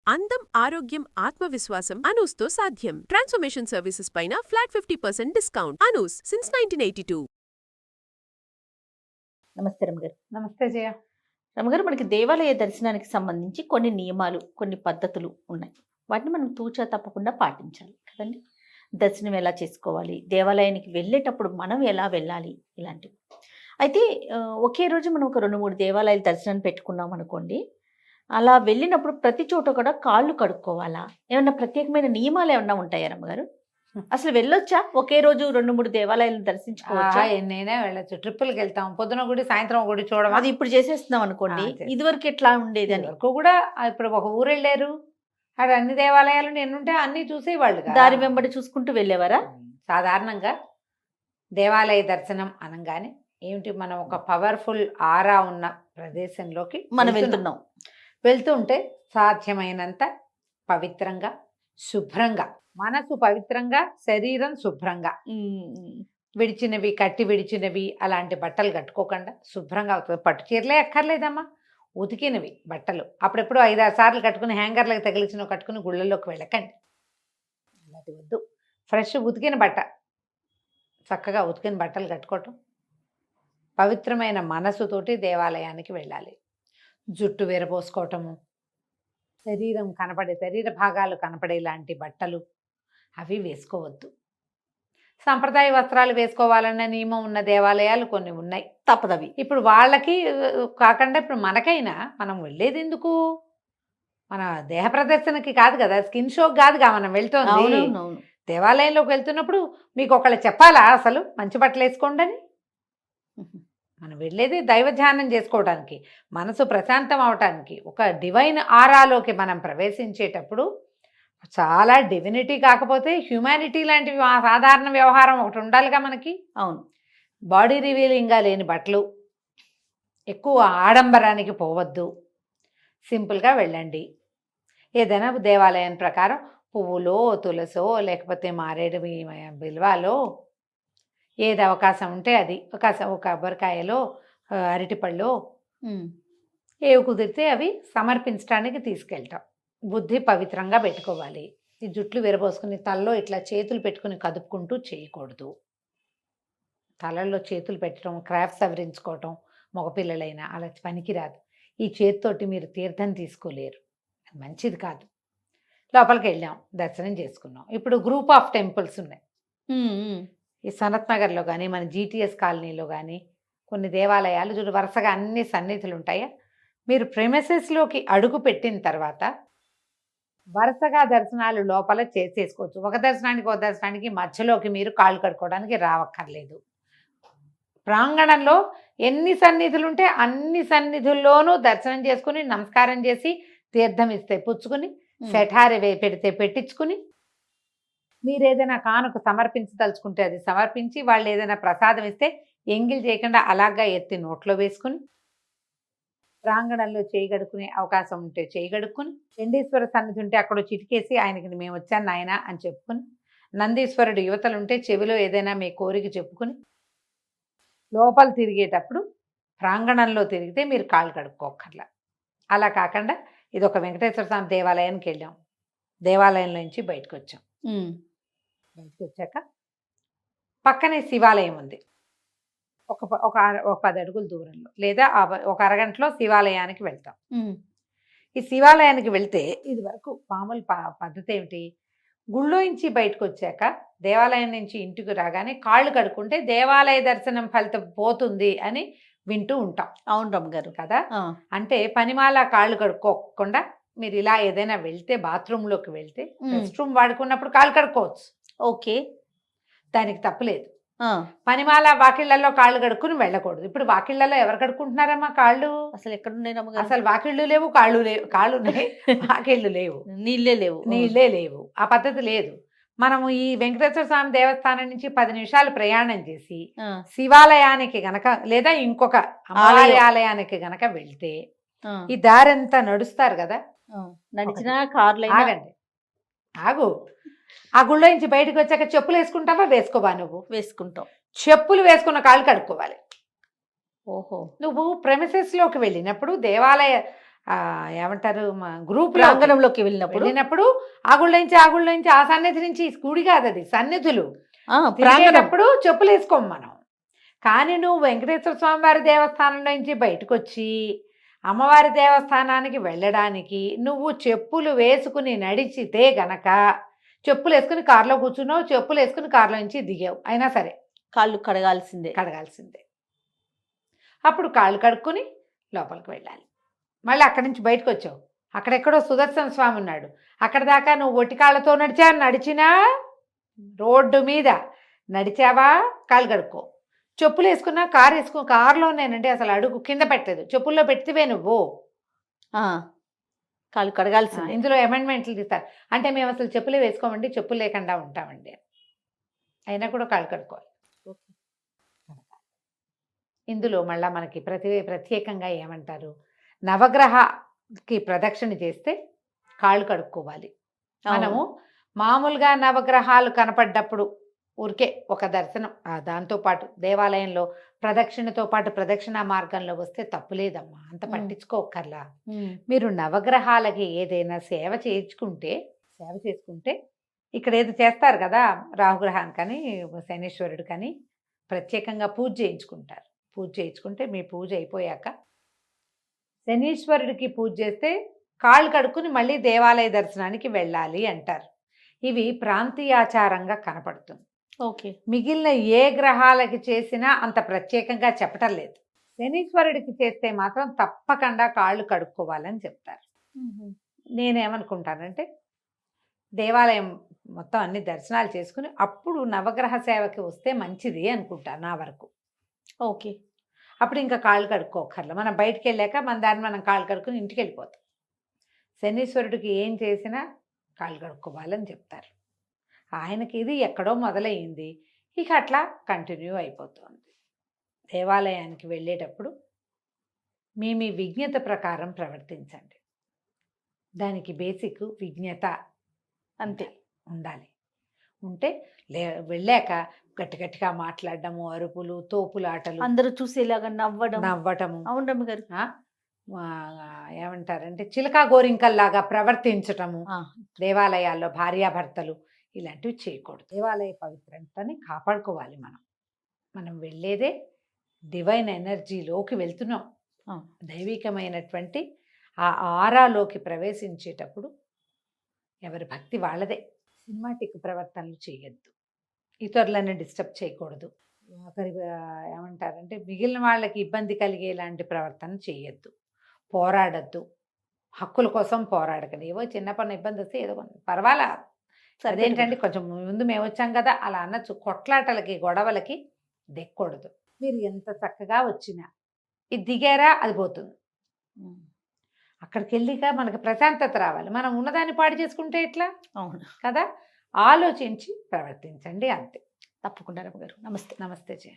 అందం, ఆరోగ్యం, ఆత్మవిశ్వాసం అనూస్తో సాధ్యం. ట్రాన్స్ఫర్మేషన్ సర్వీసెస్ పైన ఫ్లాట్ 50% డిస్కౌంట్. అనూస్ సిన్స్ 1982. నమస్తే రమగారు. నమస్తే జయ. రమగారు, మనకి దేవాలయ దర్శనానికి సంబంధించి కొన్ని నియమాలు, కొన్ని పద్ధతులు ఉన్నాయి. వాటిని మనం తూచా తప్పకుండా పాటించాలి కదండి. దర్శనం ఎలా చేసుకోవాలి, దేవాలయానికి వెళ్ళేటప్పుడు మనం ఎలా వెళ్ళాలి, ఇలాంటివి. అయితే ఒకే రోజు మనం ఒక 2-3 దేవాలయాలు దర్శనం పెట్టుకున్నాం అనుకోండి, అలా వెళ్ళినప్పుడు ప్రతి చోట కూడా కాళ్ళు కడుక్కోవాలా, ఏమన్నా ప్రత్యేకమైన నియమాలు ఏమన్నా ఉంటాయా రమ్మగారు? అసలు వెళ్ళొచ్చా ఒకే రోజు 2-3 దేవాలయాలను దర్శించుకోవచ్చా? ఎన్నైనా వెళ్ళచ్చు. ట్రిప్పులకి వెళ్తాం, పొద్దున గుడి సాయంత్రం గుడి చూడడం. అది ఇప్పుడు చేసేస్తున్నాం అనుకోండి. ఇదివరకు ఎట్లా ఉండేది అని వరకు కూడా ఇప్పుడు ఒక ఊరు వెళ్ళారు, అక్కడ అన్ని దేవాలయాలు ఎన్నుంటే అన్ని చూసేవాళ్ళు. దారి వెంబడి చూసుకుంటూ వెళ్ళేవారా? సాధారణంగా దేవాలయ దర్శనం అనగానే ఏమిటి, మనం ఒక పవర్ఫుల్ ఆరా ఉన్న ప్రదేశంలోకి మనం వెళ్తుంటే సాధ్యమైనంత పవిత్రంగా, శుభ్రంగా, మనసు పవిత్రంగా, శరీరం శుభ్రంగా, విడిచినవి కట్టి విడిచినవి అలాంటి బట్టలు కట్టుకోకుండా శుభ్రంగా పట్టు చీరలే అక్కర్లేదమ్మా, ఉతికినవి బట్టలు అప్పుడెప్పుడు 5-6 సార్లు కట్టుకుని హ్యాంగర్లకు తగిలిచిన కట్టుకుని గుళ్ళల్లోకి వెళ్ళకండి. అలాంటి వద్దు. ఫ్రెష్ ఉతికిన బట్ట, చక్కగా ఉతికిన బట్టలు కట్టుకోవటం, పవిత్రమైన మనసుతోటి దేవాలయానికి వెళ్ళాలి. జుట్టు విరబోసుకోవటము, శరీర భాగాలు కనపడేలాంటి బట్టలు అవి వేసుకోవద్దు. సంప్రదాయ వస్త్రాలు వేసుకోవాలన్న నియమం ఉన్న దేవాలయాలు కొన్ని ఉన్నాయి, తప్పదవి. ఇప్పుడు వాళ్ళకి కాకుండా ఇప్పుడు మనకైనా మనం వెళ్ళేది ఎందుకు, మన దేహ ప్రదర్శనకి కాదు కదా, స్కిన్ షోకి కాదుగా మనం వెళ్తోంది. దేవాలయంలోకి వెళ్తున్నప్పుడు మీకు ఒకళ్ళు చెప్పాలా అసలు మంచి బట్టలు వేసుకోండి అని? మనం వెళ్ళేది దైవ ధ్యానం చేసుకోవడానికి, మనసు ప్రశాంతం అవటానికి, ఒక డివైన్ ఆరాలోకి మనం ప్రవేశించేటప్పుడు చాలా డివినిటీ కాకపోతే హ్యూమానిటీ లాంటి సాధారణ వ్యవహారం ఒకటి ఉండాలిగా మనకి. అవును. బాడీ రివీలింగ్గా లేని బట్టలు, ఎక్కువ ఆడంబరానికి పోవద్దు, సింపుల్గా వెళ్ళండి. ఏదైనా దేవాలయం ప్రకారం పువ్వులో, తులసో, లేకపోతే మారేడు బిల్వాలో, ఏది అవకాశం ఉంటే అది, ఒక కొబ్బరికాయలో, అరటిపళ్ళు, ఏవి కుదిరితే అవి సమర్పించడానికి తీసుకెళ్తాం. బుద్ధి పవిత్రంగా పెట్టుకోవాలి. ఈ జుట్లు విరబోసుకుని తలలో ఇట్లా చేతులు పెట్టుకుని కదుపుకుంటూ చేయకూడదు. తలల్లో చేతులు పెట్టడం, క్రాఫ్ట్ సవరించుకోవటం మగపిల్లలైనా అలా పనికిరాదు. ఈ చేతితోటి మీరు తీర్థం తీసుకోలేరు, మంచిది కాదు. లోపలికి వెళ్ళాం, దర్శనం చేసుకున్నాం. ఇప్పుడు గ్రూప్ ఆఫ్ టెంపుల్స్ ఉన్నాయి. ఈ సనత్ నగర్లో కానీ, మన జీటీఎస్ కాలనీలో కానీ కొన్ని దేవాలయాలు చూడు, వరుసగా అన్ని సన్నిధులు ఉంటాయా. మీరు ప్రెమిసెస్లోకి అడుగు పెట్టిన తర్వాత వరుసగా దర్శనాలు లోపల చేసేసుకోవచ్చు. ఒక దర్శనానికి మధ్యలోకి మీరు కాళ్ళు కడుక్కోవడానికి రావక్కర్లేదు. ప్రాంగణంలో ఎన్ని సన్నిధులు ఉంటే అన్ని సన్నిధుల్లోనూ దర్శనం చేసుకుని, నమస్కారం చేసి, తీర్థం ఇస్తే పుచ్చుకుని, సెఠారి పెడితే పెట్టించుకుని, మీరు ఏదైనా కానుక సమర్పించదలుచుకుంటే అది సమర్పించి, వాళ్ళు ఏదైనా ప్రసాదం ఇస్తే ఎంగిల్ చేయకుండా అలాగా ఎత్తి నోట్లో వేసుకుని, ప్రాంగణంలో చేయగడుకునే అవకాశం ఉంటే చేయగడుక్కుని, చండీశ్వర సన్నిధి ఉంటే అక్కడ చిటికేసి ఆయనకి మేము వచ్చాను నాయన అని చెప్పుకుని, నందీశ్వరుడు యువతలుంటే చెవిలో ఏదైనా మీ కోరిక చెప్పుకుని, లోపల తిరిగేటప్పుడు ప్రాంగణంలో తిరిగితే మీరు కాళ్ళు కడుక్కోక్కర్లా. అలా కాకుండా ఇది ఒక వెంకటేశ్వర స్వామి దేవాలయానికి వెళ్ళాం, దేవాలయంలో నుంచి బయటకు వచ్చాం. బయటకు వచ్చాక పక్కనే శివాలయం ఉంది, ఒక 10 అడుగుల దూరంలో, లేదా ఒక అరగంటలో శివాలయానికి వెళ్తాం. ఈ శివాలయానికి వెళ్తే ఇది వరకు మామూలు పద్ధతి ఏమిటి, గుళ్ళోంచి బయటకు వచ్చాక దేవాలయం నుంచి ఇంటికి రాగానే కాళ్ళు కడుక్కుంటే దేవాలయ దర్శనం ఫలితం పోతుంది అని వింటూ ఉంటాం. అవును రమ్మగారు కదా. అంటే పనిమాల కాళ్ళు కడుక్కోకుండా మీరు ఇలా ఏదైనా వెళ్తే, బాత్రూంలోకి వెళ్తే, రెస్ట్ రూమ్ వాడుకున్నప్పుడు కాళ్ళు కడుక్కోవచ్చు, ఓకే, దానికి తప్పులేదు. పనిమాల వాకిళ్లలో కాళ్ళు కడుక్కుని వెళ్ళకూడదు. ఇప్పుడు వాకిళ్లలో ఎవరు కడుక్కుంటున్నారమ్మా కాళ్ళు? అసలు ఎక్కడున్నాయి? అసలు వాకిళ్ళు లేవు, కాళ్ళు ఉన్నాయి, వాకిళ్ళు లేవు, నీళ్ళే లేవు. ఆ పద్ధతి లేదు. మనము ఈ వెంకటేశ్వర స్వామి దేవస్థానం నుంచి 10 నిమిషాలు ప్రయాణం చేసి శివాలయానికి గనక, లేదా ఇంకొక ఆలయానికి గనక వెళ్తే, ఈ దారంతా నడుస్తారు కదా, నడిచిన కార్లు, ఆగండి, ఆగు. ఆ గుళ్ళో నుంచి బయటకు వచ్చాక చెప్పులు వేసుకుంటావా? వేసుకోవా? నువ్వు వేసుకుంటావు. చెప్పులు వేసుకున్న కాళ్ళు కడుక్కోవాలి. ఓహో. నువ్వు ప్రెమిసెస్లోకి వెళ్ళినప్పుడు దేవాలయ ఏమంటారు మా గ్రూప్ ప్రాంగణంలోకి వెళ్ళినప్పుడు వెళ్ళినప్పుడు ఆగుళ్ళ నుంచి ఆ సన్నిధి నుంచి గుడి కాదు అది సన్నిధులు ప్రాంగణం తిరిగేటప్పుడు చెప్పులు వేసుకోము మనం. కానీ నువ్వు వెంకటేశ్వర స్వామి వారి దేవస్థానం నుంచి బయటకు వచ్చి అమ్మవారి దేవస్థానానికి వెళ్ళడానికి నువ్వు చెప్పులు వేసుకుని నడిచితే గనక చెప్పులు వేసుకుని కారులో కూర్చున్నావు, చెప్పులు వేసుకుని కారులో నుంచి దిగావు, అయినా సరే కాళ్ళు కడగాల్సిందే. అప్పుడు కాళ్ళు కడుక్కొని లోపలికి వెళ్ళాలి. మళ్ళీ అక్కడి నుంచి బయటకు వచ్చావు, అక్కడెక్కడో సుదర్శన స్వామి ఉన్నాడు, అక్కడ దాకా నువ్వు ఒట్టి కాళ్ళతో నడిచినా రోడ్డు మీద నడిచావా కాళ్ళు కడుక్కో. చెప్పులు వేసుకున్నా కారులోనేనండి అసలు అడుగు కింద పెట్టలేదు, చెప్పుల్లో పెట్టివే నువ్వు కాళ్ళు కడగాల్సిందే. ఇందులో అమెండ్మెంట్లు తీస్తారు. అంటే మేము అసలు చెప్పులే వేసుకోమండి, చెప్పులు లేకుండా ఉంటామండి, అయినా కూడా కాళ్ళు కడుక్కోవాలి. ఇందులో మళ్ళీ మనకి ప్రత్యేకంగా ఏమంటారు, నవగ్రహకి ప్రదక్షిణ చేస్తే కాళ్ళు కడుక్కోవాలి. మనము మామూలుగా నవగ్రహాలు కనపడ్డప్పుడు ఊరికే ఒక దర్శనం దాంతోపాటు దేవాలయంలో ప్రదక్షిణతో పాటు ప్రదక్షిణ మార్గంలో వస్తే తప్పులేదమ్మా, అంత పట్టించుకోకర్లా. మీరు నవగ్రహాలకి ఏదైనా సేవ చేసుకుంటే ఇక్కడ ఏదో చేస్తారు కదా, రాహుగ్రహానికి కానీ శనీశ్వరుడు కానీ ప్రత్యేకంగా పూజ చేయించుకుంటారు. పూజ చేయించుకుంటే మీ పూజ అయిపోయాక శనీశ్వరుడికి పూజ చేస్తే కాళ్ళు కడుక్కుని మళ్ళీ దేవాలయ దర్శనానికి వెళ్ళాలి అంటారు. ఇవి ప్రాంతీయాచారంగా కనపడుతుంది. ఓకే, మిగిలిన ఏ గ్రహాలకి చేసినా అంత ప్రత్యేకంగా చెప్పటం లేదు. శనీశ్వరుడికి చేస్తే మాత్రం తప్పకుండా కాళ్ళు కడుక్కోవాలని చెప్తారు. నేనేమనుకుంటానంటే దేవాలయం మొత్తం అన్ని దర్శనాలు చేసుకుని అప్పుడు నవగ్రహ సేవకి వస్తే మంచిది అనుకుంటాను నా వరకు. ఓకే, అప్పుడు ఇంకా కాళ్ళు కడుక్కోకర్లా, మనం బయటికి వెళ్ళాక మన దాన్ని మనం కాళ్ళు కడుక్కుని ఇంటికి వెళ్ళిపోతాం. శనీశ్వరుడికి ఏం చేసినా కాళ్ళు కడుక్కోవాలని చెప్తారు. ఆయనకి ఇది ఎక్కడో మొదలయ్యింది, ఇక అట్లా కంటిన్యూ అయిపోతుంది. దేవాలయానికి వెళ్ళేటప్పుడు మీ విజ్ఞత ప్రకారం ప్రవర్తించండి. దానికి బేసిక్ విజ్ఞత అంతే ఉండాలి. ఉంటే వెళ్ళాక గట్టిగా మాట్లాడడము, అరుపులు, తోపులాటలు, అందరూ చూసేలాగా నవ్వటము. అవును రమ్య గారు. ఏమంటారంటే చిలకా గోరింకల్లాగా ప్రవర్తించటము దేవాలయాల్లో భార్యాభర్తలు ఇలాంటివి చేయకూడదు. దేవాలయ పవిత్రతని కాపాడుకోవాలి. మనం వెళ్ళేదే డివైన్ ఎనర్జీలోకి వెళ్తున్నాం, దైవికమైనటువంటి ఆ ఆరాలోకి ప్రవేశించేటప్పుడు ఎవరి భక్తి వాళ్ళదే. సినిమాటిక్ ప్రవర్తనలు చేయొద్దు, ఇతరులను డిస్టర్బ్ చేయకూడదు, ఒకరి ఏమంటారంటే మిగిలిన వాళ్ళకి ఇబ్బంది కలిగేలాంటి ప్రవర్తన చేయొద్దు, పోరాడద్దు, హక్కుల కోసం పోరాడకండి. ఏవో చిన్న పని ఇబ్బంది వస్తే ఏదో పర్వాలా, అదేంటండి కొంచెం ముందు మేము వచ్చాం కదా అలా అనొచ్చు. కొట్లాటలకి గొడవలకి దిక్కకూడదు. మీరు ఎంత చక్కగా వచ్చినా ఇది దిగారా అది పోతుంది. అక్కడికి వెళ్ళిగా మనకి ప్రశాంతత రావాలి. మనం ఉన్నదాన్ని పాడు చేసుకుంటే ఎట్లా? అవును కదా, ఆలోచించి ప్రవర్తించండి అంతే. తప్పకుండా రమ్య గారు. నమస్తే. నమస్తే జయ.